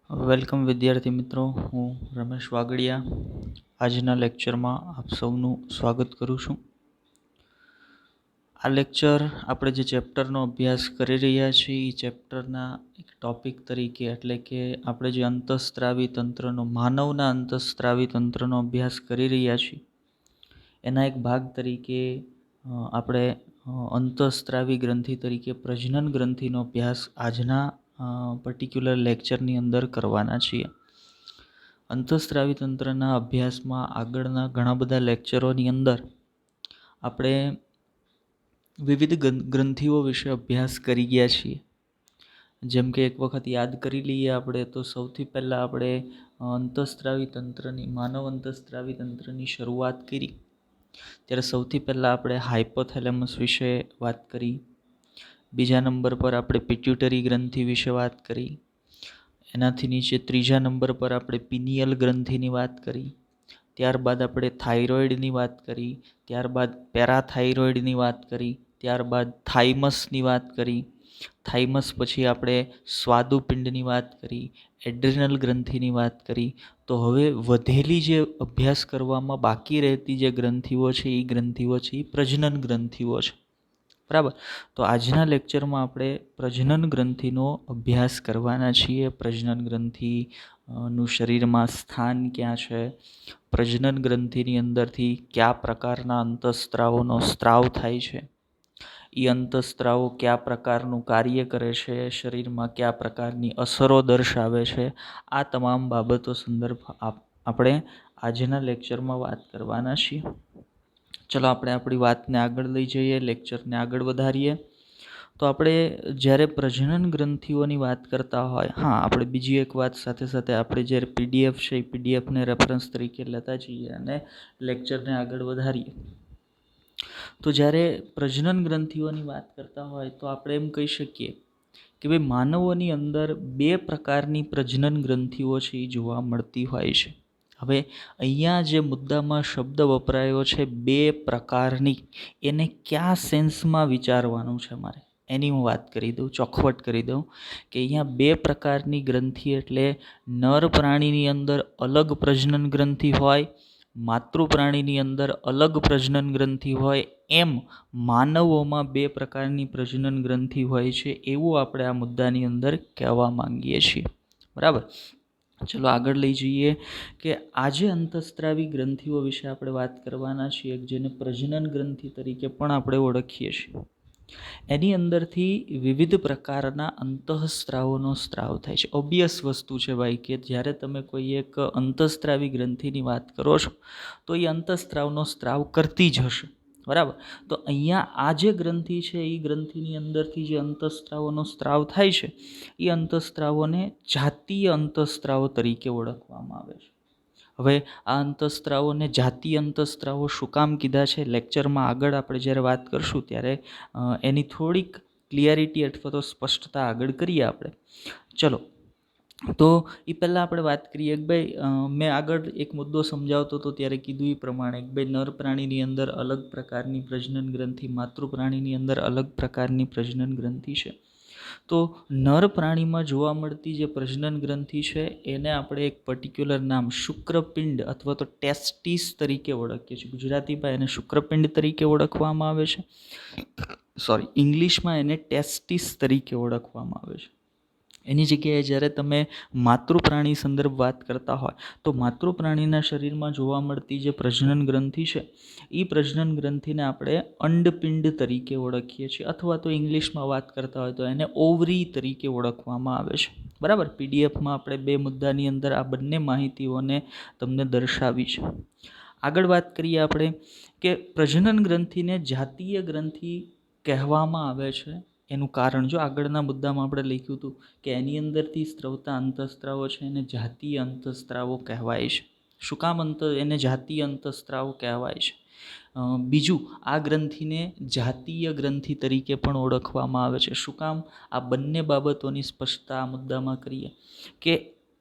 Welcome વિદ્યાર્થી મિત્રો, હું રમેશ વાગડિયા આજના લેક્ચરમાં આપ સૌનું સ્વાગત કરું છું. આ લેક્ચર આપણે જે ચેપ્ટરનો અભ્યાસ કરી રહ્યા છીએ એ ચેપ્ટરના એક ટોપિક તરીકે, એટલે કે આપણે જે અંતઃસ્ત્રાવી તંત્રનો, માનવના અંતઃસ્ત્રાવી તંત્રનો અભ્યાસ કરી રહ્યા છીએ એના એક ભાગ તરીકે આપણે અંતઃસ્ત્રાવી ગ્રંથિ તરીકે પ્રજનન ગ્રંથિનો અભ્યાસ આજના પર્ટિક્યુલર લેક્ચરની અંદર કરવાના છીએ. અંતઃસ્ત્રાવી તંત્રના અભ્યાસમાં આગળના ઘણા બધા લેક્ચરોની અંદર આપણે વિવિધ ગ્રંથિઓ વિશે અભ્યાસ કરી ગયા છીએ. જેમ કે એક વખત યાદ કરી લઈએ આપણે, તો સૌથી પહેલાં આપણે અંતઃસ્ત્રાવી તંત્રની, માનવ અંતઃસ્ત્રાવી તંત્રની શરૂઆત કરી ત્યારે સૌથી પહેલાં આપણે હાઇપોથેલેમસ વિશે વાત કરી. બીજા નંબર પર આપણે પિટ્યુટરી ગ્રંથિ વિશે વાત કરી. એનાથી નીચે ત્રીજા નંબર પર આપણે પિનિયલ ગ્રંથિની વાત કરી. ત્યારબાદ આપણે થાઇરોઇડની વાત કરી. ત્યારબાદ પેરાથાઇરોઇડની વાત કરી. ત્યારબાદ થાઇમસની વાત કરી. થાઇમસ પછી આપણે સ્વાદુપિંડની વાત કરી, એડ્રિનલ ગ્રંથિની વાત કરી. તો હવે વધેલી જે અભ્યાસ કરવામાં બાકી રહેતી જે ગ્રંથિઓ છે એ ગ્રંથિઓ છે એ પ્રજનન ગ્રંથિઓ છે. બરાબર. તો આજના લેક્ચરમાં આપણે પ્રજનન ગ્રંથિનો અભ્યાસ કરવાના છીએ. પ્રજનન ગ્રંથિનું શરીરમાં સ્થાન ક્યાં છે, પ્રજનન ગ્રંથિની અંદરથી કયા પ્રકારના અંતઃસ્ત્રાવોનો સ્ત્રાવ થાય છે, એ અંતઃસ્ત્રાવો કયા પ્રકારનું કાર્ય કરે છે, શરીરમાં કયા પ્રકારની અસરો દર્શાવે છે, આ તમામ બાબતો સંદર્ભ આપણે આજના લેક્ચરમાં વાત કરવાના છીએ. ચલો આપણે આપણી વાતને આગળ લઈ જઈએ, લેક્ચરને આગળ વધારીએ. તો આપણે જ્યારે પ્રજનન ગ્રંથિઓની વાત કરતા હોય, આપણે બીજી એક વાત સાથે સાથે આપણે જ્યારે પીડીએફ છે એ પીડીએફને રેફરન્સ તરીકે લેતા જઈએ અને લેક્ચરને આગળ વધારીએ. તો જ્યારે પ્રજનન ગ્રંથિઓની વાત કરતા હોય તો આપણે એમ કહી શકીએ કે ભાઈ માનવોની અંદર બે પ્રકારની પ્રજનન ગ્રંથિઓ છે એ જોવા મળતી હોય છે. હવે અહીંયા જે મુદ્દામાં શબ્દ વપરાયો છે બે પ્રકારની, એને કયા સેન્સમાં વિચારવાનું છે મારે એની હું વાત કરી દઉં, ચોખવટ કરી દઉં કે અહીંયા બે પ્રકારની ગ્રંથિ એટલે નર પ્રાણીની અંદર અલગ પ્રજનન ગ્રંથિ હોય, માતૃ પ્રાણીની અંદર અલગ પ્રજનન ગ્રંથિ હોય, એમ માનવોમાં બે પ્રકારની પ્રજનન ગ્રંથિ હોય છે, એવું આપણે આ મુદ્દાની અંદર કહેવા માંગીએ છીએ. બરાબર. ચલો આગળ લઈ જઈએ કે આજે અંતઃસ્ત્રાવી ગ્રંથિઓ વિશે આપણે વાત કરવાના છીએ, જેને પ્રજનન ગ્રંથિ તરીકે પણ આપણે ઓળખીએ છીએ. એની અંદરથી વિવિધ પ્રકારના અંતઃસ્ત્રાવોનો સ્ત્રાવ થાય છે. ઓબ્વિયસ વસ્તુ છે ભાઈ કે જ્યારે તમે કોઈ એક અંતઃસ્ત્રાવી ગ્રંથિની વાત કરો છો તો એ અંતઃસ્ત્રાવનો સ્ત્રાવ કરતી જ હશે. બરાબર. તો અહીંયા આ જે ગ્રંથિ છે એ ગ્રંથિની અંદરથી જે અંતઃસ્ત્રાવોનો સ્ત્રાવ થાય છે એ અંતઃસ્ત્રાવોને જાતીય અંતઃસ્ત્રાવો તરીકે ઓળખવામાં આવે છે. હવે આ અંતઃસ્ત્રાવોને જાતીય અંતઃસ્ત્રાવો શું કામ કીધા છે, લેક્ચરમાં આગળ આપણે જ્યારે વાત કરશું ત્યારે એની થોડીક ક્લિયરિટી અથવા તો સ્પષ્ટતા આગળ કરીએ આપણે. ચલો, તો એ પહેલાં આપણે વાત કરીએ કે ભાઈ મેં આગળ એક મુદ્દો સમજાવતો હતો ત્યારે કીધું એ પ્રમાણે કે ભાઈ નર પ્રાણીની અંદર અલગ પ્રકારની પ્રજનન ગ્રંથિ, માતૃ પ્રાણીની અંદર અલગ પ્રકારની પ્રજનન ગ્રંથિ છે. તો નર પ્રાણીમાં જોવા મળતી જે પ્રજનન ગ્રંથિ છે એને આપણે એક પર્ટિક્યુલર નામ શુક્રપિંડ અથવા તો ટેસ્ટિસ તરીકે ઓળખીએ છીએ. ગુજરાતીમાં એને શુક્રપિંડ તરીકે ઓળખવામાં આવે છે, ઇંગ્લિશમાં એને ટેસ્ટિસ તરીકે ઓળખવામાં આવે છે. એની જગ્યાએ જ્યારે તમે માતૃ પ્રાણી સંદર્ભ વાત કરતા હોય તો માતૃ પ્રાણીના શરીરમાં જોવા મળતી જે પ્રજનન ગ્રંથિ છે એ પ્રજનન ગ્રંથિને આપણે અંડપિંડ તરીકે ઓળખીએ છીએ, અથવા તો ઇંગ્લિશમાં વાત કરતા હોય તો એને ઓવરી તરીકે ઓળખવામાં આવે છે. બરાબર. પીડીએફમાં આપણે બે મુદ્દાની અંદર આ બંને માહિતીઓને તમને દર્શાવી છે. આગળ વાત કરીએ આપણે કે પ્રજનન ગ્રંથિને જાતીય ગ્રંથિ કહેવામાં આવે છે. એનું કારણ જો આગળના મુદ્દામાં આપણે લખ્યું હતું કે એની અંદરથી સ્ત્રવતા અંતઃસ્ત્રાવો છે એને જાતીય અંતઃસ્ત્રાવો કહેવાય છે. શું કામ એને જાતીય અંતઃસ્ત્રાવો કહેવાય છે? બીજું, આ ગ્રંથિને જાતીય ગ્રંથિ તરીકે પણ ઓળખવામાં આવે છે. શું કામ? આ બંને બાબતોની સ્પષ્ટતા આ મુદ્દામાં કરીએ કે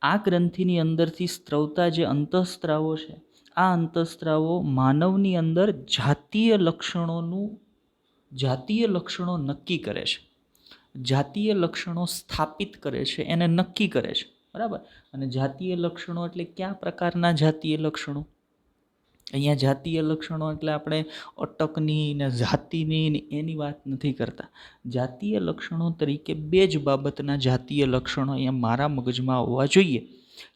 આ ગ્રંથિની અંદરથી સ્ત્રવતા જે અંતઃસ્ત્રાવો છે આ અંતઃસ્ત્રાવો માનવની અંદર જાતીય લક્ષણો નક્કી કરે છે, જાતીય લક્ષણો સ્થાપિત કરે છે, એને નક્કી કરે છે. બરાબર. અને જાતીય લક્ષણો એટલે કયા પ્રકારના જાતીય લક્ષણો? અહીંયા જાતીય લક્ષણો એટલે આપણે અટકની ને જાતિની ને એની વાત નથી કરતા. જાતીય લક્ષણો તરીકે બે જ બાબતના જાતીય લક્ષણો અહીંયા મારા મગજમાં હોવા જોઈએ.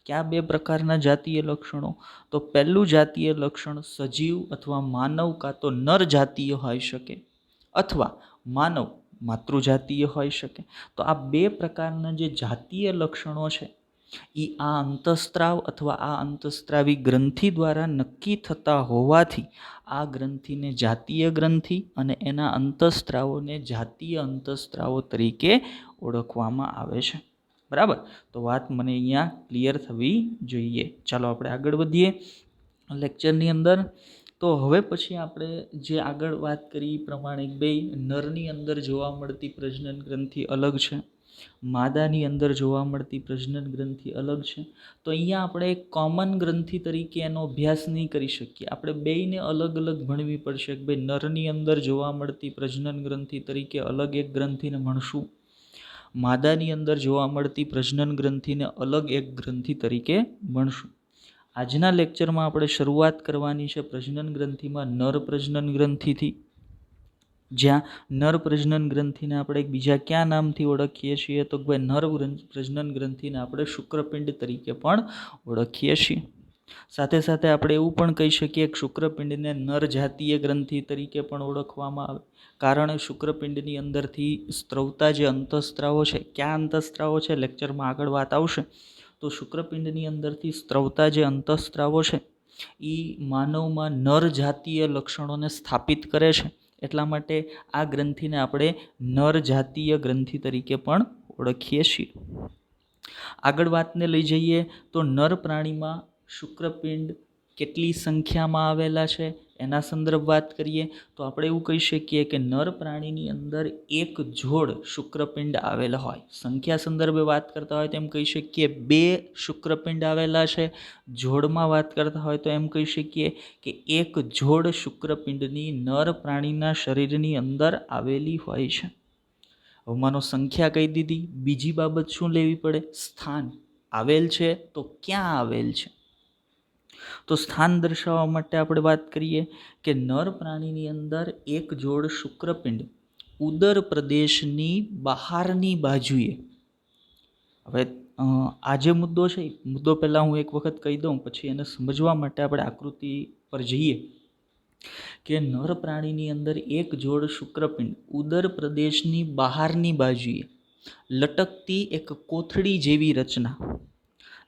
કયા બે પ્રકારના જાતીય લક્ષણો? તો પહેલું જાતીય લક્ષણ સજીવ અથવા માનવ કાં તો નર જાતીય હોઈ શકે અથવા માનવ માતૃજાતીય હોઈ શકે. તો આ બે પ્રકારના જે જાતીય લક્ષણો છે એ આ અંતઃસ્ત્રાવ અથવા આ અંતઃસ્ત્રાવી ગ્રંથિ દ્વારા નક્કી થતા હોવાથી આ ગ્રંથિને જાતીય ગ્રંથિ અને એના અંતઃસ્ત્રાવોને જાતીય અંતઃસ્ત્રાવો તરીકે ઓળખવામાં આવે છે. બરાબર. તો વાત મને અહીંયા ક્લિયર થવી જોઈએ. ચાલો આપણે આગળ વધીએ લેક્ચરની અંદર. તો હવે પછી આપણે જે આગળ વાત કરી એ પ્રમાણે બે નરની અંદર જોવા મળતી પ્રજનન ગ્રંથિ અલગ છે, માદાની અંદર જોવા મળતી પ્રજનન ગ્રંથિ અલગ છે. તો અહીંયા આપણે એક કોમન ગ્રંથિ તરીકે એનો અભ્યાસ નહીં કરી શકીએ. આપણે બેયને અલગ અલગ ભણવી પડશે કે ભાઈ નરની અંદર જોવા મળતી પ્રજનન ગ્રંથિ તરીકે અલગ એક ગ્રંથિને ભણશું, માદાની અંદર જોવા મળતી પ્રજનન ગ્રંથિને અલગ એક ગ્રંથિ તરીકે ભણશું. આજના લેક્ચરમાં આપણે શરૂઆત કરવાની છે પ્રજનન ગ્રંથિમાં નર પ્રજનન ગ્રંથિથી, જ્યાં નર પ્રજનન ગ્રંથિને આપણે બીજા કયા નામથી ઓળખીએ છીએ? તો ભાઈ નર પ્રજનન ગ્રંથિને આપણે શુક્રપિંડ તરીકે પણ ઓળખીએ છીએ. સાથે સાથે આપણે એવું પણ કહી શકીએ કે શુક્રપિંડને નર જાતીય ગ્રંથિ તરીકે પણ ઓળખવામાં આવે, કારણ શુક્રપિંડની અંદરથી સ્ત્રવતા જે અંતઃસ્ત્રાવો છે, કયા અંતઃસ્ત્રાવો છે લેક્ચરમાં આગળ વાત આવશે. તો શુક્રપિંડની અંદરથી સ્ત્રવતા જે અંતઃસ્ત્રાવો છે એ માનવમાં નર જાતીય લક્ષણોને સ્થાપિત કરે છે. એટલા માટે આ ગ્રંથિને આપણે નર જાતીય ગ્રંથિ તરીકે પણ ઓળખીએ છીએ. આગળ વાતને લઈ જઈએ તો નર પ્રાણીમાં શુક્રપિંડ કેટલી સંખ્યામાં આવેલા છે એના સંદર્ભ વાત કરીએ તો આપણે એવું કહી શકીએ કે નર પ્રાણીની અંદર એક જોડ શુક્રપિંડ આવેલા હોય. સંખ્યા સંદર્ભે વાત કરતા હોય તો એમ કહી શકીએ બે શુક્રપિંડ આવેલા છે. જોડમાં વાત કરતા હોય તો એમ કહી શકીએ કે એક જોડ શુક્રપિંડની નર પ્રાણીના શરીરની અંદર આવેલી હોય છે. હવે માનો સંખ્યા કહી દીધી, બીજી બાબત શું લેવી પડે? સ્થાન. આવેલ છે તો ક્યાં આવેલ છે? તો સ્થાન દર્શાવવા માટે આપણે વાત કરીએ કે નર પ્રાણીની અંદર એક જોડ શુક્રપિંડ ઉદર પ્રદેશની બહારની બાજુએ. હવે આ જે મુદ્દો છે, મુદ્દો પહેલાં હું એક વખત કહી દઉં, પછી એને સમજવા માટે આપણે આકૃતિ પર જઈએ કે નર પ્રાણીની અંદર એક જોડ શુક્રપિંડ ઉદર પ્રદેશની બહારની બાજુએ લટકતી એક કોથળી જેવી રચના,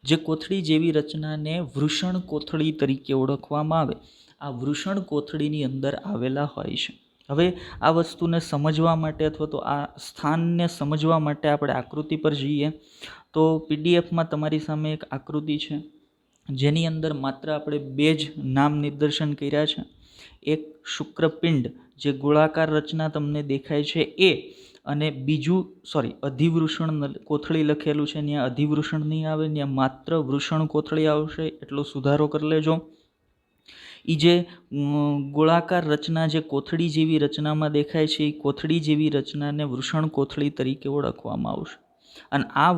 જે કોથળી જેવી રચનાને વૃષણ કોથળી તરીકે ઓળખવામાં આવે, આ વૃષણ કોથળીની અંદર આવેલા હોય છે. હવે આ વસ્તુને સમજવા માટે અથવા તો આ સ્થાનને સમજવા માટે આપણે આકૃતિ પર જઈએ તો પીડીએફમાં તમારી સામે એક આકૃતિ છે જેની અંદર માત્ર આપણે બે જ નામ નિદર્શન કર્યા છે. એક શુક્રપિંડ જે ગોળાકાર રચના તમને દેખાય છે એ, અને બીજું અધિવૃષણ કોથળી લખેલું છે, ત્યાં અધિવૃષણ નહીં આવે, ત્યાં માત્ર વૃષણ કોથળી આવશે, એટલો સુધારો કરી લેજો. એ જે ગોળાકાર રચના જે કોથળી જેવી રચનામાં દેખાય છે એ કોથળી જેવી રચનાને વૃષણ કોથળી તરીકે ઓળખવામાં આવશે. અને આ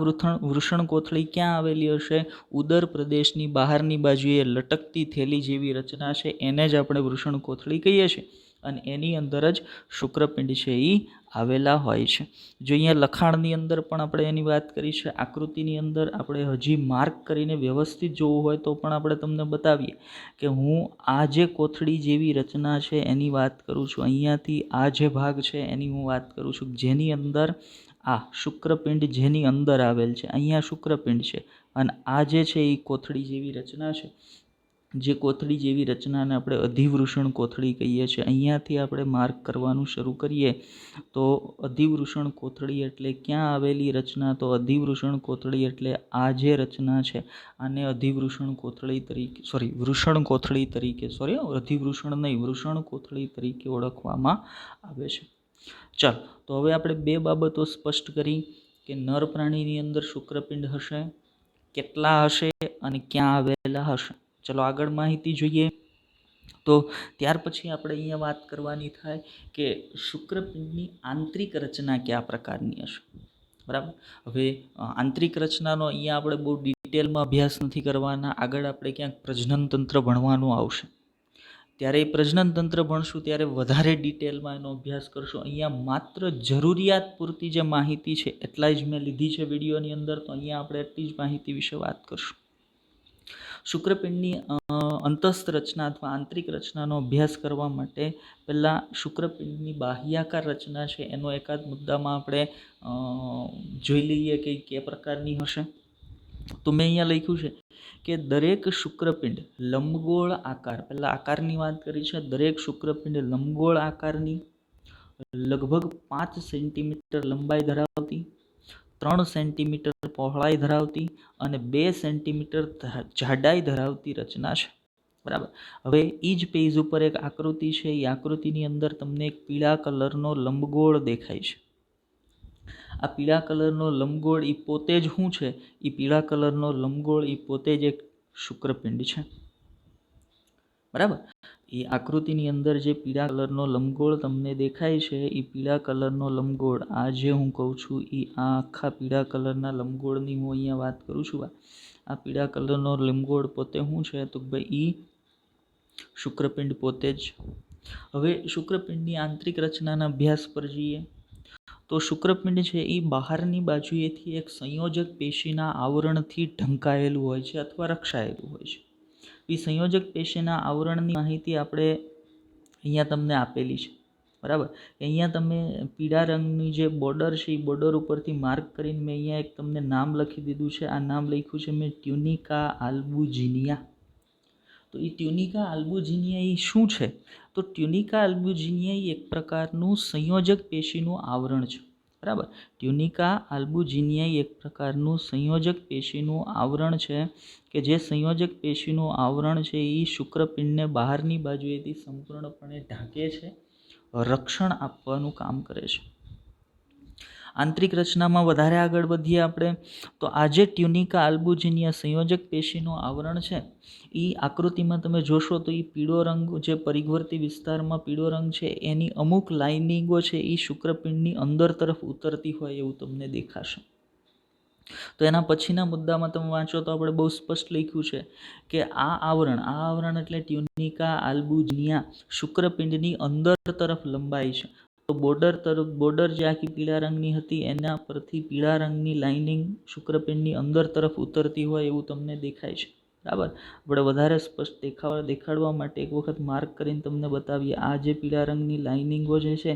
વૃષણ કોથળી ક્યાં આવેલી હશે? ઉદર પ્રદેશની બહારની બાજુએ લટકતી થેલી જેવી રચના છે, એને જ આપણે વૃષણ કોથળી કહીએ છીએ. અને એની અંદર જ શુક્રપિંડ છે એ આવેલા હોય છે. જો અહીંયા લખાણની અંદર પણ આપણે એની વાત કરી છે, આકૃતિની અંદર આપણે હજી માર્ક કરીને વ્યવસ્થિત જોવું હોય તો પણ આપણે તમને બતાવીએ કે હું આ જે કોથળી જેવી રચના છે એની વાત કરું છું. અહીંયાથી આ જે ભાગ છે એની હું વાત કરું છું, જેની અંદર આ શુક્રપિંડ જેની અંદર આવેલ છે. અહીંયા શુક્રપિંડ છે અને આ જે છે એ કોથળી જેવી રચના છે. જે કોથળી જેવી રચનાને આપણે અધિવૃષણ કોથળી કહીએ છીએ. અહીંયાથી આપણે માર્ક કરવાનું શરૂ કરીએ તો અધિવૃષણ કોથળી એટલે ક્યાં આવેલી રચના? તો અધિવૃષણ કોથળી એટલે આ જે રચના છે આને અધિવૃષણ કોથળી તરીકે વૃષણ કોથળી તરીકે અધિવૃષણ નહીં, વૃષણ કોથળી તરીકે ઓળખવામાં આવે છે. ચાલ, તો હવે આપણે બે બાબતો સ્પષ્ટ કરી કે નર પ્રાણીની અંદર શુક્રપિંડ હશે, કેટલા હશે અને ક્યાં આવેલા હશે. ચલો આગળ માહિતી જોઈએ. તો ત્યાર પછી આપણે અહીંયા વાત કરવાની થાય કે શુક્રપિંડની આંતરિક રચના કયા પ્રકારની હશે. બરાબર. હવે આંતરિક રચનાનો અહીંયા આપણે બહુ ડિટેલમાં અભ્યાસ નથી કરવાના. આગળ આપણે ક્યાંક પ્રજનન તંત્ર ભણવાનું આવશે, ત્યારે એ પ્રજનન તંત્ર ભણશું ત્યારે વધારે ડિટેલમાં એનો અભ્યાસ કરશું. અહીંયા માત્ર જરૂરિયાત પૂરતી જે માહિતી છે એટલા જ મેં લીધી છે વિડીયોની અંદર, તો અહીંયા આપણે એટલી જ માહિતી વિશે વાત કરશું. શુક્રપિંડની અંતસ્થ રચના અથવા આંતરિક રચનાનો અભ્યાસ કરવા માટે પહેલાં શુક્રપિંડની બાહ્યાકાર રચના છે એનો એકાદ મુદ્દામાં આપણે જોઈ લઈએ કે કયા પ્રકારની હશે. તો મેં અહીંયા લખ્યું છે કે દરેક શુક્રપિંડ લંબગોળ આકાર, પહેલાં આકારની વાત કરી છે, દરેક શુક્રપિંડ લંબગોળ આકારની, લગભગ 5 સેન્ટીમીટર લંબાઈ ધરાવતી, 3 સેન્ટીમીટર પહોળાઈ ધરાવતી અને 2 સેન્ટીમીટર જાડાઈ ધરાવતી રચના છે. બરાબર. હવે એ જ પેજ ઉપર એક આકૃતિ છે, એ આકૃતિની અંદર તમને એક પીળા કલરનો લંબગોળ દેખાય છે. આ પીળા કલરનો લંબગોળ એ પોતે જ શું છે? એ પીળા કલરનો લંબગોળ એ પોતે જ એક શુક્રપિંડ છે. બરાબર. એ આકૃતિની અંદર જે પીળા કલરનો લંબગોળ તમને દેખાય છે, એ પીળા કલરનો લંબગોળ, આ જે હું કહું છું એ આ આખા પીળા કલરના લંબગોળની હું અહીંયા વાત કરું છું. આ પીળા કલરનો લંબગોળ પોતે શું છે? તો ભાઈ એ શુક્રપિંડ પોતે જ. હવે શુક્રપિંડની આંતરિક રચનાના અભ્યાસ પર જઈએ તો શુક્રપિંડ છે એ બહારની બાજુએથી એક સંયોજક પેશીના આવરણથી ઢંકાયેલું હોય છે અથવા રક્ષાયેલું હોય છે. એ સંયોજક પેશીના આવરણની માહિતી આપણે અહીંયા તમને આપેલી છે. બરાબર. અહીંયા તમે પીળા રંગની જે બોર્ડર છે એ બોર્ડર ઉપરથી માર્ક કરીને મેં અહીંયા એક તમને નામ લખી દીધું છે. આ નામ લખ્યું છે મેં ટ્યુનિકા આલ્બુજિનિયા. તો એ ટ્યુનિકા આલ્બુજિનિયા એ શું છે? તો ટ્યુનિકા આલ્બુજિનિયા એક પ્રકારનું સંયોજક પેશીનું આવરણ છે. બરાબર. ટ્યુનિકા આલ્બુજિનિયા એક પ્રકારનું સંયોજક પેશીનું આવરણ છે કે જે સંયોજક પેશીનું આવરણ છે એ શુક્રપિંડને બહારની બાજુએથી સંપૂર્ણપણે ઢાંકે છે, રક્ષણ આપવાનું કામ કરે છે. આંતરિક રચનામાં વધારે આગળ વધીએ આપણે તો આ જે ટ્યુનિકા આલ્બુજિનિયા સંયોજક પેશીનું આવરણ છે એ આકૃતિમાં તમે જોશો તો એ પીળો રંગ, જે પરિવર્તી વિસ્તારમાં પીળો રંગ છે, એની અમુક લાઇનિંગો છે એ શુક્રપિંડની અંદર તરફ ઉતરતી હોય એવું તમને દેખાશે. તો એના પછીના મુદ્દામાં તમે વાંચો તો આપણે બહુ સ્પષ્ટ લખ્યું છે કે આ આવરણ એટલે ટ્યુનિકા આલ્બુજિનિયા શુક્રપિંડની અંદર તરફ લંબાય છે. તો બોર્ડર જે આખી પીળા રંગની હતી એના પરથી પીળા રંગની લાઇનિંગ શુક્રપિંડની અંદર તરફ ઉતરતી હોય એવું તમને દેખાય છે. બરાબર. આપણે વધારે સ્પષ્ટ દેખાડવા માટે એક વખત માર્ક કરીને તમને બતાવીએ. આ જે પીળા રંગની લાઇનિંગો જે છે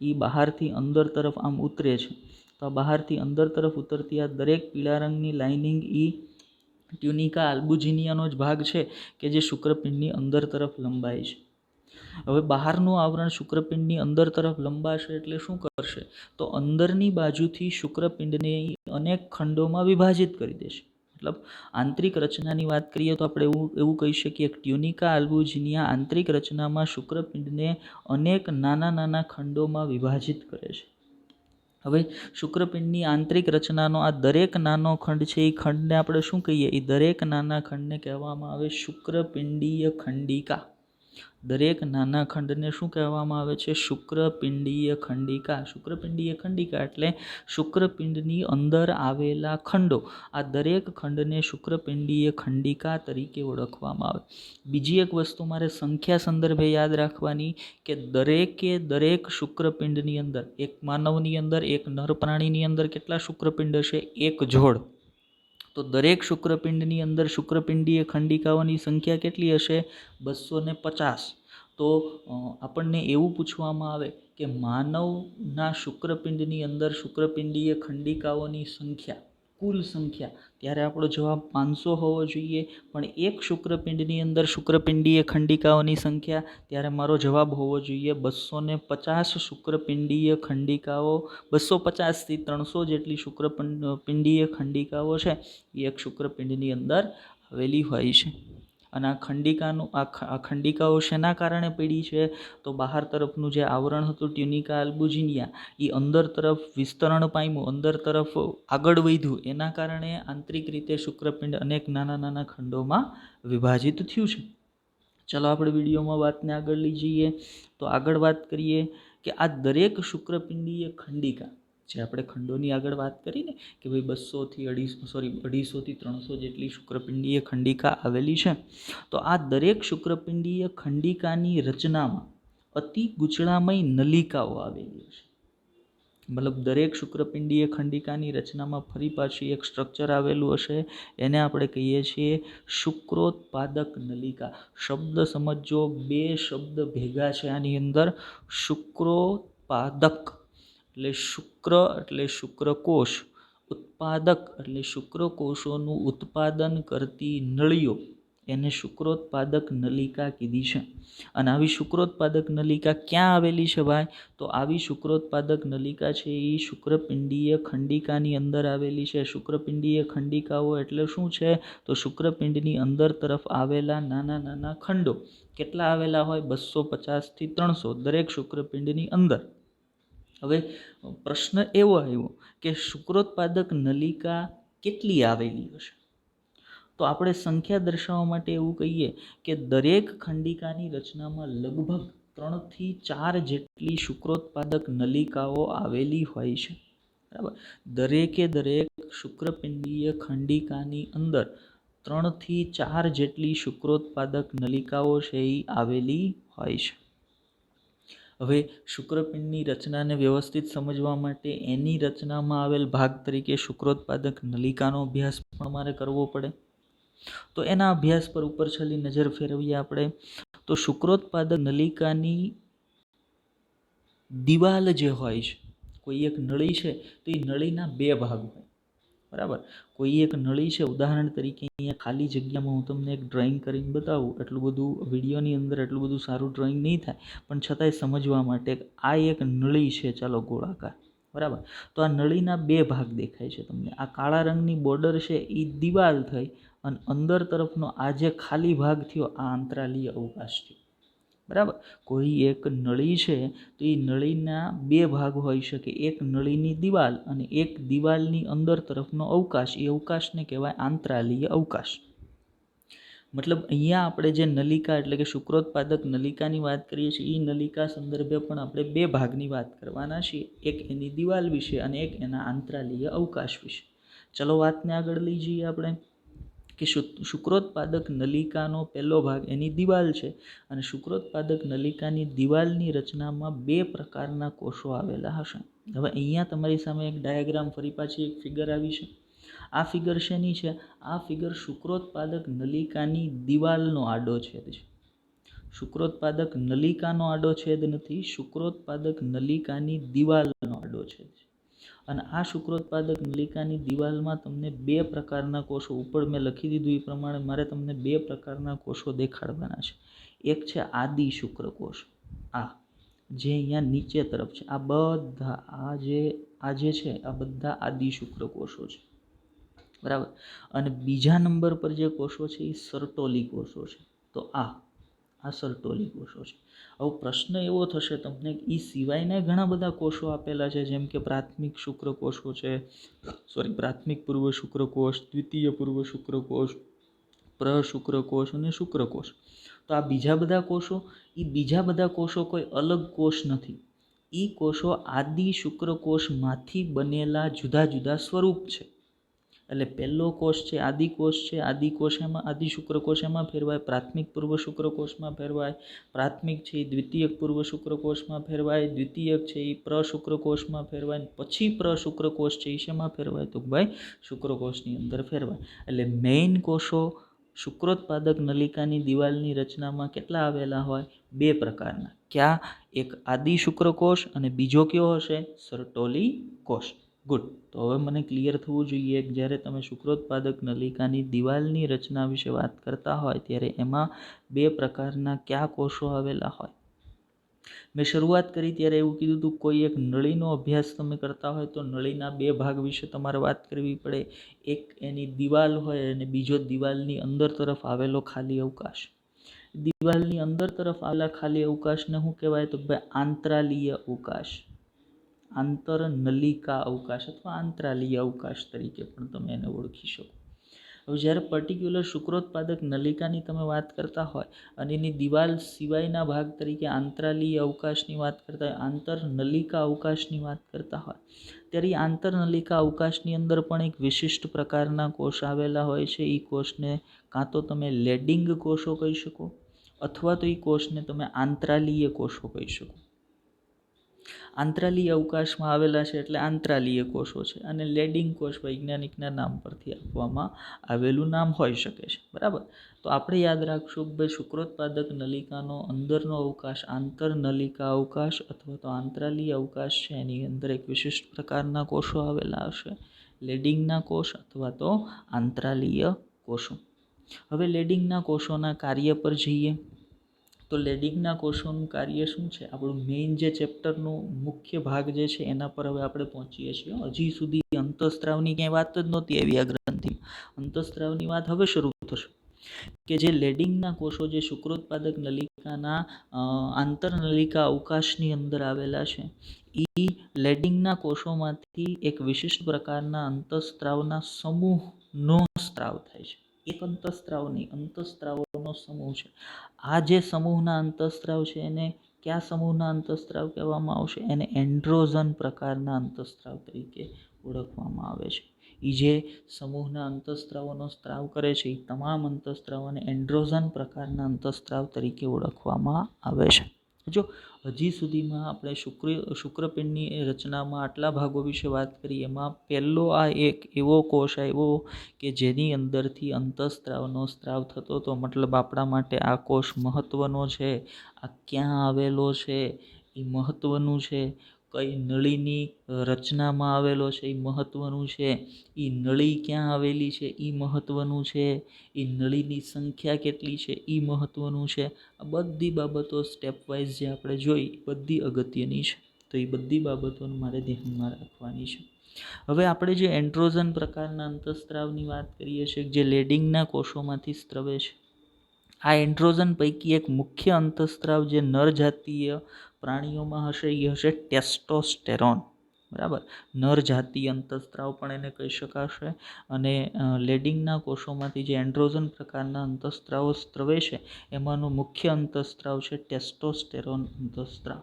એ બહારથી અંદર તરફ આમ ઉતરે છે. તો બહારથી અંદર તરફ ઉતરતી આ દરેક પીળા રંગની લાઇનિંગ એ ટ્યુનિકા આલ્બુજિનિયાનો જ ભાગ છે કે જે શુક્રપિંડની અંદર તરફ લંબાય છે. હવે બહારનું આવરણ શુક્રપિંડની અંદર તરફ લંબાશે એટલે શું કરશે? તો અંદરની બાજુથી શુક્રપિંડને અનેક ખંડોમાં વિભાજિત કરી દેશે. મતલબ આંતરિક રચનાની વાત કરીએ તો આપણે એવું કહી શકીએ કે ટ્યુનિકા આલ્બુજિનિયા આંતરિક રચનામાં શુક્રપિંડને અનેક નાના ખંડોમાં વિભાજિત કરે છે. હવે શુક્રપિંડની આંતરિક રચનાનો આ દરેક નાનો ખંડ છે એ ખંડને આપણે શું કહીએ? એ દરેક નાના ખંડને કહેવામાં આવે શુક્રપિંડીય ખંડિકા. દરેક નાના ખંડને શું કહેવામાં આવે છે? શુક્રપિંડીય ખંડિકા. શુક્રપિંડીય ખંડિકા એટલે શુક્રપિંડની અંદર આવેલા ખંડો. આ દરેક ખંડને શુક્રપિંડીય ખંડિકા તરીકે ઓળખવામાં આવે. બીજી એક વસ્તુ મારે સંખ્યા સંદર્ભે યાદ રાખવાની કે દરેક શુક્રપિંડની અંદર, એક માનવની અંદર, એક નર પ્રાણીની અંદર કેટલા શુક્રપિંડ હશે? એક જોડ. તો દરેક શુક્રપિંડની અંદર શુક્રપિંડીય ખંડિકાઓની સંખ્યા કેટલી હશે? 250. તો આપણને એવું પૂછવામાં આવે કે માનવના શુક્રપિંડની અંદર શુક્રપિંડીય ખંડિકાઓની સંખ્યા, કુલ સંખ્યા, ત્યારે આપણો જવાબ 500 હોવો જોઈએ. પણ એક શુક્રપિંડની અંદર શુક્રપિંડીય ખંડિકાઓની સંખ્યા, ત્યારે મારો જવાબ હોવો જોઈએ 250 શુક્રપિંડીય ખંડિકાઓ. 250 થી 300 જેટલી શુક્રપિંડીય ખંડિકાઓ છે એ એક શુક્રપિંડની અંદર આવેલી હોય છે. અને આ ખંડિકાઓ શેના કારણે પડી છે? તો બહાર તરફનું જે આવરણ હતું ટ્યુનિકા આલ્બુજિનિયા એ અંદર તરફ વિસ્તરણ પામ્યું, અંદર તરફ આગળ વધ્યું, એના કારણે આંતરિક રીતે શુક્રપિંડ અનેક નાના ખંડોમાં વિભાજિત થયું છે. ચલો આપણે વિડીયોમાં વાતને આગળ લઈ જઈએ. તો આગળ વાત કરીએ કે આ દરેક શુક્રપિંડીય ખંડિકા જે આપણે ખંડોની આગળ વાત કરી ને કે ભાઈ 250થી 300 જેટલી શુક્રપિંડીય ખંડિકા આવેલી છે. તો આ દરેક શુક્રપિંડીય ખંડિકાની રચનામાં અતિ ગૂંચળામય નલિકાઓ આવેલી છે. મતલબ દરેક શુક્રપિંડીય ખંડિકાની રચનામાં ફરી પાછી એક સ્ટ્રક્ચર આવેલું હશે. એને આપણે કહીએ છીએ શુક્રોત્પાદક નલિકા. શબ્દ સમજો, બે શબ્દ ભેગા છે આની અંદર. શુક્રોત્પાદક એટલે શુક્ર એટલે શુક્રકોષ, ઉત્પાદક એટલે શુક્રકોષોનું ઉત્પાદન કરતી નળીઓ, એને શુક્રોત્પાદક નલિકા કીધી છે. અને આવી શુક્રોત્પાદક નલિકા ક્યાં આવેલી છે ભાઈ? તો આવી શુક્રોત્પાદક નલિકા છે એ શુક્રપિંડીય ખંડિકાની અંદર આવેલી છે. શુક્રપિંડીય ખંડિકાઓ એટલે શું છે? તો શુક્રપિંડની અંદર તરફ આવેલા નાના નાના ખંડો. કેટલા આવેલા હોય? 250થી 300 દરેક શુક્રપિંડની અંદર. હવે પ્રશ્ન એવો આવ્યો કે શુક્રોત્પાદક નલિકા કેટલી આવેલી હશે? તો આપણે સંખ્યા દર્શાવવા માટે એવું કહીએ કે દરેક ખંડિકાની રચનામાં લગભગ 3 થી 4 જેટલી શુક્રોત્પાદક નલિકાઓ આવેલી હોય છે. બરાબર. દરેક શુક્રપિંડીય ખંડિકાની અંદર 3 થી 4 જેટલી શુક્રોત્પાદક નલિકાઓ છે એ આવેલી હોય છે. હવે શુક્રપિંડની રચનાને વ્યવસ્થિત સમજવા માટે એની રચનામાં આવેલ ભાગ તરીકે શુક્રોત્પાદક નલિકાનો અભ્યાસ પણ મારે કરવો પડે. તો એના અભ્યાસ પર ઉપર છેલ્લી નજર ફેરવીએ આપણે. તો શુક્રોત્પાદક નલિકાની દિવાલ જે હોય છે, કોઈ એક નળી છે તો એ નળીના 2 ભાગ હોય. બરાબર. કોઈ એક નળી છે, ઉદાહરણ તરીકે અહીંયા ખાલી જગ્યામાં હું તમને એક ડ્રોઈંગ કરીને બતાવું. એટલું બધું વિડીયોની અંદર એટલું બધું સારું ડ્રોઈંગ નહીં થાય, પણ છતાંય સમજવા માટે આ એક નળી છે, ચાલો ગોળાકાર. બરાબર. તો આ નળીના 2 ભાગ દેખાય છે તમને. આ કાળા રંગની બોર્ડર છે એ દિવાલ થઈ અને અંદર તરફનો આ જે ખાલી ભાગ થયો આ આંતરાલીય અવકાશ થયો. બરાબર. કોઈ એક નળી છે તો એ નળીના 2 ભાગ હોઈ શકે. એક નળીની દિવાલ અને એક દિવાલની અંદર તરફનો અવકાશ. એ અવકાશને કહેવાય આંતરાલીય અવકાશ. મતલબ અહીંયા આપણે જે નલિકા એટલે કે શુક્રોત્પાદક નલિકાની વાત કરીએ છીએ એ નલિકા સંદર્ભે પણ આપણે 2 ભાગની વાત કરવાના છીએ. એક એની દિવાલ વિશે અને એક એના આંતરાલીય અવકાશ વિશે. ચલો વાતને આગળ લઈ જઈએ આપણે કે શુક્રોત્પાદક નલિકાનો પહેલો ભાગ એની દિવાલ છે અને શુક્રોત્પાદક નલિકાની દિવાલની રચનામાં 2 પ્રકારના કોષો આવેલા હશે. હવે અહીંયા તમારી સામે એક ડાયાગ્રામ, ફરી પાછી એક ફિગર આવી છે. આ ફિગર શેની છે? આ ફિગર શુક્રોત્પાદક નલિકાની દિવાલનો આડો છેદ છે. શુક્રોત્પાદક નલિકાનો આડો છેદ નથી, શુક્રોત્પાદક નલિકાની દિવાલનો આડો છેદ છે. અને આ શુક્રોત્પાદક નલિકાની દિવાલમાં તમને 2 પ્રકારના કોષો, ઉપર મેં લખી દીધું એ પ્રમાણે મારે તમને 2 પ્રકારના કોષો દેખાડવાના છે. એક છે આદિ શુક્રકોષ, આ જે અહીંયા નીચે તરફ છે. આ બધા આ જે છે આ બધા આદિ શુક્રકોષો છે. બરાબર. અને બીજા નંબર પર જે કોષો છે એ સર્ટોલી કોષો છે. તો આ સર્ટોલી કોષો છે. હવે પ્રશ્ન એવો થશે તમને કે એ સિવાયના ઘણા બધા કોષો આપેલા છે, જેમ કે પ્રાથમિક શુક્રકોષો છે, પ્રાથમિક પૂર્વ શુક્રકોષ, દ્વિતીય પૂર્વ શુક્રકોષ, પ્રશુક્રકોષ અને શુક્રકોષ. તો આ બીજા બધા કોષો કોઈ અલગ કોષ નથી. એ કોષો આદિ શુક્રકોષમાંથી બનેલા જુદા જુદા સ્વરૂપ છે. એટલે પહેલો કોષ છે આદિ કોષ છે. આદિ શુક્રકોષ એમાં ફેરવાય, પ્રાથમિક પૂર્વ શુક્રકોષમાં ફેરવાય, પ્રાથમિક છે એ દ્વિતીયક પૂર્વ શુક્રકોષમાં ફેરવાય, દ્વિતીયક છે એ પ્રશુક્રકોષમાં ફેરવાય, પછી પ્રશુક્રકોષ છે એ શેમાં ફેરવાય? તો ભાઈ શુક્રકોષની અંદર ફેરવાય. એટલે મેઇન કોષો શુક્રોત્પાદક નલિકાની દિવાલની રચનામાં કેટલા આવેલા હોય? 2 પ્રકારના. ક્યાં? એક આદિ શુક્રકોષ અને બીજો કયો હશે? સર્ટોલી કોષ. ગુડ. તો હવે મને ક્લિયર થવું જોઈએ કે જ્યારે તમે શુક્રોત્પાદક નલિકાની દિવાલની રચના વિશે વાત કરતા હોય ત્યારે એમાં 2 પ્રકારના કયા કોષો આવેલા હોય? મેં શરૂઆત કરી ત્યારે એવું કીધું હતું કોઈ એક નળીનો અભ્યાસ તમે કરતા હોય તો નળીના 2 ભાગ વિશે તમારે વાત કરવી પડે. એક એની દિવાલ હોય અને બીજો દિવાલની અંદર તરફ આવેલો ખાલી અવકાશ. દિવાલની અંદર તરફ આવેલા ખાલી અવકાશને શું કહેવાય? તો ભાઈ આંતરાલીય અવકાશ, આંતર નલિકા અવકાશ અથવા આંતરાલીય અવકાશ તરીકે પણ તમે એને ઓળખી શકો. હવે જ્યારે પર્ટિક્યુલર શુક્રોત્પાદક નલિકાની તમે વાત કરતા હોય અને એની દિવાલ સિવાયના ભાગ તરીકે આંતરાલીય અવકાશની વાત કરતા હોય, આંતર નલિકા અવકાશની વાત કરતા હોય, ત્યારે આંતરનલિકા અવકાશની અંદર પણ એક વિશિષ્ટ પ્રકારના કોષ આવેલા હોય છે. એ કોષને કાં તો તમે લેડિંગ કોષો કહી શકો અથવા તો એ કોષને તમે આંતરાલીય કોષો કહી શકો. આંતરાલીય અવકાશમાં આવેલા છે એટલે આંતરાલીય કોષો છે, અને લેડિંગ કોષ વૈજ્ઞાનિકના નામ પરથી આપવામાં આવેલું નામ હોઈ શકે છે. બરાબર. તો આપણે યાદ રાખશું કે ભાઈ શુક્રોત્પાદક નલિકાનો અંદરનો અવકાશ આંતરનલિકા અવકાશ અથવા તો આંતરાલીય અવકાશ છે. એની અંદર એક વિશિષ્ટ પ્રકારના કોષો આવેલા હશે, લેડિંગના કોષ અથવા તો આંતરાલીય કોષો. હવે લેડિંગના કોષોના કાર્ય પર જઈએ તો લેડિંગના કોષોનું કાર્ય શું છે? આપણું મેઇન જે ચેપ્ટરનો મુખ્ય ભાગ જે છે એના પર હવે આપણે પહોંચીએ છીએ. હજી સુધી અંતઃસ્ત્રાવની ક્યાંય વાત જ નહોતી આવી આ ગ્રંથિમાં. અંતઃસ્ત્રાવની વાત હવે શરૂ થશે કે જે લેડિંગના કોષો જે શુક્રોત્પાદક નલિકાના આંતરનલિકા અવકાશની અંદર આવેલા છે, એ લેડિંગના કોષોમાંથી એક વિશિષ્ટ પ્રકારના અંતઃસ્ત્રાવના સમૂહનો સ્ત્રાવ થાય છે. એક અંતઃસ્ત્રાવ નહીં, અંતઃસ્ત્રાવોનો સમૂહ છે. આ જે સમૂહના અંતઃસ્ત્રાવ છે એને કયા સમૂહના અંતઃસ્ત્રાવ કહેવામાં આવશે? એને એન્ડ્રોજન પ્રકારના અંતઃસ્ત્રાવ તરીકે ઓળખવામાં આવે છે. એ જે સમૂહના અંતઃસ્ત્રાવોનો સ્ત્રાવ કરે છે એ તમામ અંતઃસ્ત્રાવોને એન્ડ્રોજન પ્રકારના અંતઃસ્ત્રાવ તરીકે ઓળખવામાં આવે છે. જો હજી સુધીમાં આપણે શુક્રપિંડની રચનામાં આટલા ભાગો વિશે વાત કરી, એમાં પહેલો આ એક એવો કોષ આવ્યો કે જેની અંદરથી અંતઃસ્ત્રાવનો સ્ત્રાવ થતો હતો. મતલબ આપણા માટે આ કોષ મહત્ત્વનો છે. આ ક્યાં આવેલો છે એ મહત્ત્વનું છે. કઈ નળીની રચનામાં આવેલો છે એ મહત્ત્વનું છે. એ નળી ક્યાં આવેલી છે એ મહત્ત્વનું છે. એ નળીની સંખ્યા કેટલી છે એ મહત્ત્વનું છે. આ બધી બાબતો સ્ટેપ વાઇઝ જે આપણે જોઈ બધી અગત્યની છે. તો એ બધી બાબતોને મારે ધ્યાનમાં રાખવાની છે. હવે આપણે જે એન્ડ્રોજન પ્રકારના અંતઃસ્ત્રાવની વાત કરીએ છીએ જે લેડિંગના કોષોમાંથી સ્ત્રવે છે, આ એન્ડ્રોજન પૈકી એક મુખ્ય અંતઃસ્ત્રાવ જે નર જાતીય પ્રાણીઓમાં હશે એ હશે ટેસ્ટોસ્ટેરોન. બરાબર. નર જાતીય અંતઃસ્ત્રાવ પણ એને કહી શકાશે. અને લેડિંગના કોષોમાંથી જે એન્ડ્રોજન પ્રકારના અંતઃસ્ત્રાવો સ્ત્રવે છે એમાંનો મુખ્ય અંતઃસ્ત્રાવ છે ટેસ્ટોસ્ટેરોન અંતઃસ્ત્રાવ.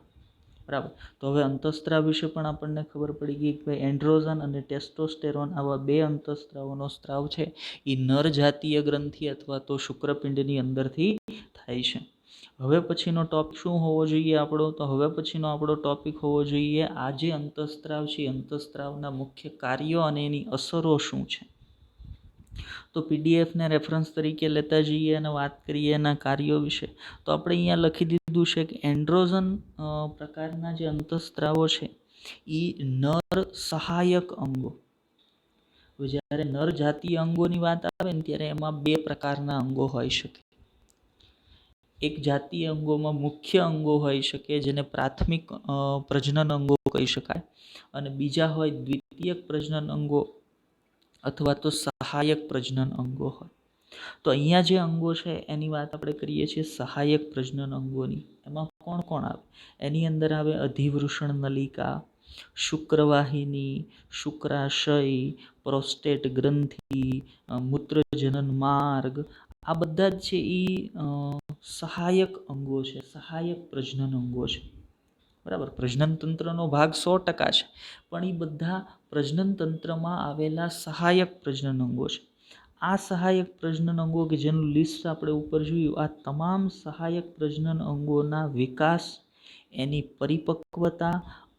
બરાબર. તો હવે અંતઃસ્ત્રાવ વિશે પણ આપણને ખબર પડી ગઈ કે ભાઈ એન્ડ્રોજન અને ટેસ્ટોસ્ટેરોન આવા બે અંતઃસ્ત્રાવોનો સ્ત્રાવ છે એ નર જાતીય ગ્રંથિ અથવા તો શુક્રપિંડની અંદરથી થાય છે. હવે પછીનો ટોપિક શું હોવો જોઈએ આપણો? તો હવે પછીનો આપણો ટોપિક હોવો જોઈએ આ જે અંતઃસ્ત્રાવ છે અંતઃસ્ત્રાવના મુખ્ય કાર્યો અને એની અસરો શું છે. તો પીડીએફને રેફરન્સ તરીકે લેતા જઈએ અને વાત કરીએ એના કાર્યો વિશે. તો આપણે અહીંયા લખી દીધું છે કે એન્ડ્રોજન પ્રકારના જે અંતઃસ્ત્રાવો છે એ નર સહાયક અંગો. જ્યારે નર જાતીય અંગોની વાત આવે ને ત્યારે એમાં બે પ્રકારના અંગો હોઈ શકે. એક જાતીય અંગોમાં મુખ્ય અંગો હોઈ શકે જેને પ્રાથમિક પ્રજનન અંગો કહી શકાય, અને બીજા હોય દ્વિતીયક પ્રજનન અંગો અથવા તો સહાયક પ્રજનન અંગો હોય. તો અહીંયા જે અંગો છે એની વાત આપણે કરીએ છીએ સહાયક પ્રજનન અંગોની. એમાં કોણ કોણ આવે? એની અંદર આવે અધિવૃષણ નલિકા, શુક્રવાહિની, શુક્રાશય, પ્રોસ્ટેટ ગ્રંથિ, મૂત્રજનન માર્ગ. આ બધા જ છે એ સહાયક અંગો છે, સહાયક પ્રજનન અંગો છે. બરાબર. પ્રજનન તંત્રનો ભાગ 100% છે, પણ એ બધા પ્રજનન તંત્રમાં આવેલા સહાયક પ્રજનન અંગો છે. આ સહાયક પ્રજનન અંગો કે જેનું લિસ્ટ આપણે ઉપર જોયું, આ તમામ સહાયક પ્રજનન અંગોના વિકાસ, એની પરિપક્વતા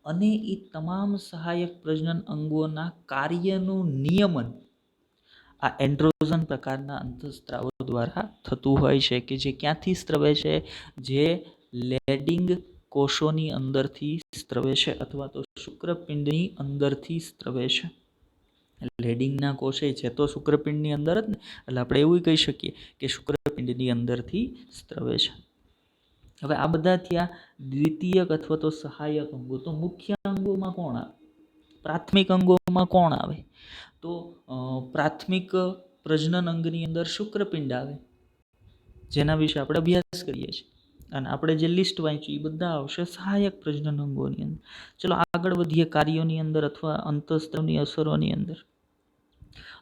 અને એ તમામ સહાયક પ્રજનન અંગોના કાર્યનું નિયમન આ એન્ડ્રોજન પ્રકારના અંતઃસ્ત્રાવો દ્વારા થતું હોય છે કે જે ક્યાંથી સ્ત્રવે છે? જે લેડિંગ કોષોની અંદરથી સ્ત્રવે છે અથવા તો શુક્રપિંડની અંદરથી સ્ત્રવે છે. લેડિંગના કોષે છે તો શુક્રપિંડની અંદર જ ને, એટલે આપણે એવું કહી શકીએ કે શુક્રપિંડની અંદરથી સ્ત્રવે છે. હવે આ બધા થયા દ્વિતીયક અથવા તો સહાયક અંગો. તો મુખ્ય અંગોમાં કોણ આવે? પ્રાથમિક અંગોમાં કોણ આવે? તો પ્રાથમિક પ્રજનન અંગની અંદર શુક્રપિંડ આવે, જેના વિશે આપણે અભ્યાસ કરીએ છીએ. અને આપણે જે લિસ્ટ વાંચ્યું એ બધા આવશે સહાયક પ્રજનન અંગોની અંદર. ચલો આગળ વધીએ કાર્યોની અંદર અથવા અંતઃસ્ત્રાવની અસરોની અંદર.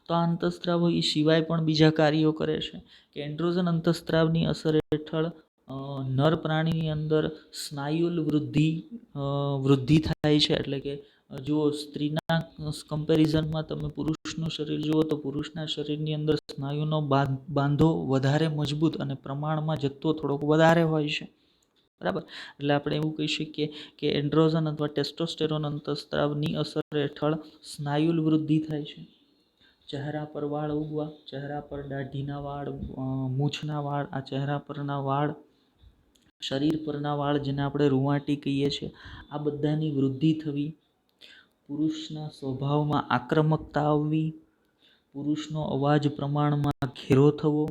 તો આ અંતઃસ્ત્રાવો એ સિવાય પણ બીજા કાર્યો કરે છે કે એન્ડ્રોજન અંતઃસ્ત્રાવની અસર હેઠળ નર પ્રાણીની અંદર સ્નાયુલ વૃદ્ધિ થાય છે, એટલે કે જુઓ, સ્ત્રીના કમ્પેરિઝનમાં તમે પુરુષનું શરીર જુઓ તો પુરુષના શરીરની અંદર સ્નાયુનો બાંધો વધારે મજબૂત અને પ્રમાણમાં જથ્થો થોડોક વધારે હોય છે, બરાબર. એટલે આપણે એવું કહી શકીએ કે એન્ડ્રોજન અથવા ટેસ્ટોસ્ટેરોન અંતઃસ્ત્રાવની અસર હેઠળ સ્નાયુલ વૃદ્ધિ થાય છે. ચહેરા પર વાળ ઉગવા, ચહેરા પર દાઢીના વાળ, મૂછના વાળ, આ ચહેરા પરના વાળ, શરીર પરના વાળ જેને આપણે રૂંવાટી કહીએ છીએ, આ બધાની વૃદ્ધિ થવી, પુરુષના સ્વભાવમાં આક્રમકતા આવવી, પુરુષનો અવાજ પ્રમાણમાં ઘેરો થવો,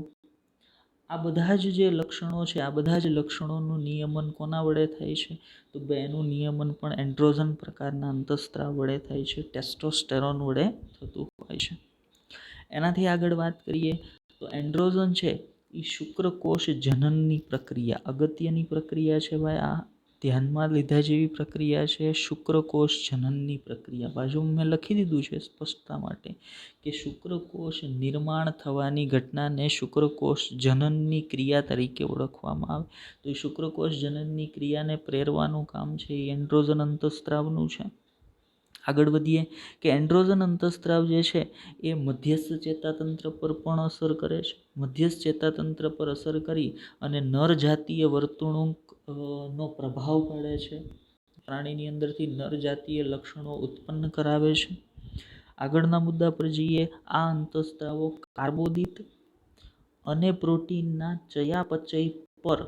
આ બધા જ જે લક્ષણો છે, આ બધા જ લક્ષણોનું નિયમન કોના વડે થાય છે? તો એનું નિયમન પણ એન્ડ્રોજન પ્રકારના અંતઃસ્ત્રાવ વડે થાય છે, ટેસ્ટોસ્ટેરોન વડે થતું હોય છે. એનાથી આગળ વાત કરીએ તો એન્ડ્રોજન છે એ શુક્રકોષ જનનની પ્રક્રિયા, અગત્યની પ્રક્રિયા છે ભાઈ. આ ધ્યાનમાં લીધા જેવી પ્રક્રિયા છે શુક્રકોષ જનનની પ્રક્રિયા. બાજુમાં મેં લખી દીધું છે સ્પષ્ટતા માટે કે શુક્રકોષ નિર્માણ થવાની ઘટનાને શુક્રકોષ જનનની ક્રિયા તરીકે ઓળખવામાં આવે. તો એ શુક્રકોષ જનનની ક્રિયાને પ્રેરવાનું કામ છે એ એન્ડ્રોજન અંતઃસ્ત્રાવનું છે. આગળ વધીએ કે એન્ડ્રોજન અંતઃસ્ત્રાવ જે છે એ મધ્યસ્થ ચેતાતંત્ર પર પણ અસર કરે છે. મધ્યસ્થ ચેતાતંત્ર પર અસર કરી અને નર જાતીય વર્તણૂક નો પ્રભાવ પડે છે. પ્રાણીની અંદરથી નર જાતીય લક્ષણો ઉત્પન્ન કરાવે છે. આગળના મુદ્દા પર જઈએ. આ અંતઃસ્ત્રાવો કાર્બોદિત અને પ્રોટીનના ચયાપચય પર,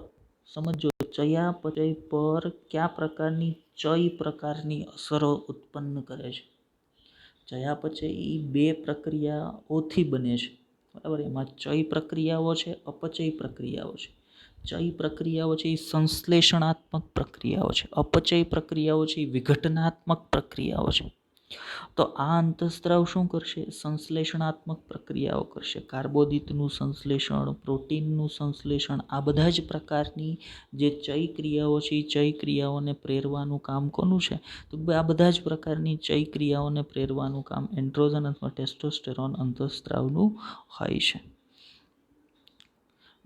સમજો, ચયાપચય પર કયા પ્રકારની ચય પ્રકારની અસરો ઉત્પન્ન કરે છે? ચયાપચય એ બે પ્રક્રિયાઓથી બને છે, બરાબર. એમાં ચય પ્રક્રિયાઓ છે, અપચય પ્રક્રિયાઓ છે. ચય પ્રક્રિયાઓ છે એ સંશ્લેષણાત્મક પ્રક્રિયાઓ છે, અપચય પ્રક્રિયાઓ છે એ વિઘટનાત્મક પ્રક્રિયાઓ છે. તો આ અંતઃસ્ત્રાવ શું કરશે? સંશ્લેષણાત્મક પ્રક્રિયાઓ કરશે. કાર્બોદિતનું સંશ્લેષણ, પ્રોટીનનું સંશ્લેષણ, આ બધા જ પ્રકારની જે ચય ક્રિયાઓ છે એ ચય ક્રિયાઓને પ્રેરવાનું કામ કોનું છે? તો આ બધા જ પ્રકારની ચય ક્રિયાઓને પ્રેરવાનું કામ એન્ડ્રોજન અથવા ટેસ્ટોસ્ટેરોન અંતઃસ્ત્રાવનું હોય છે.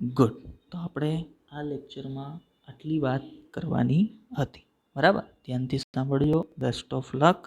ગુડ. તો આપણે આ લેક્ચરમાં આટલી વાત કરવાની હતી, બરાબર. ધ્યાનથી સાંભળજો. Best of luck.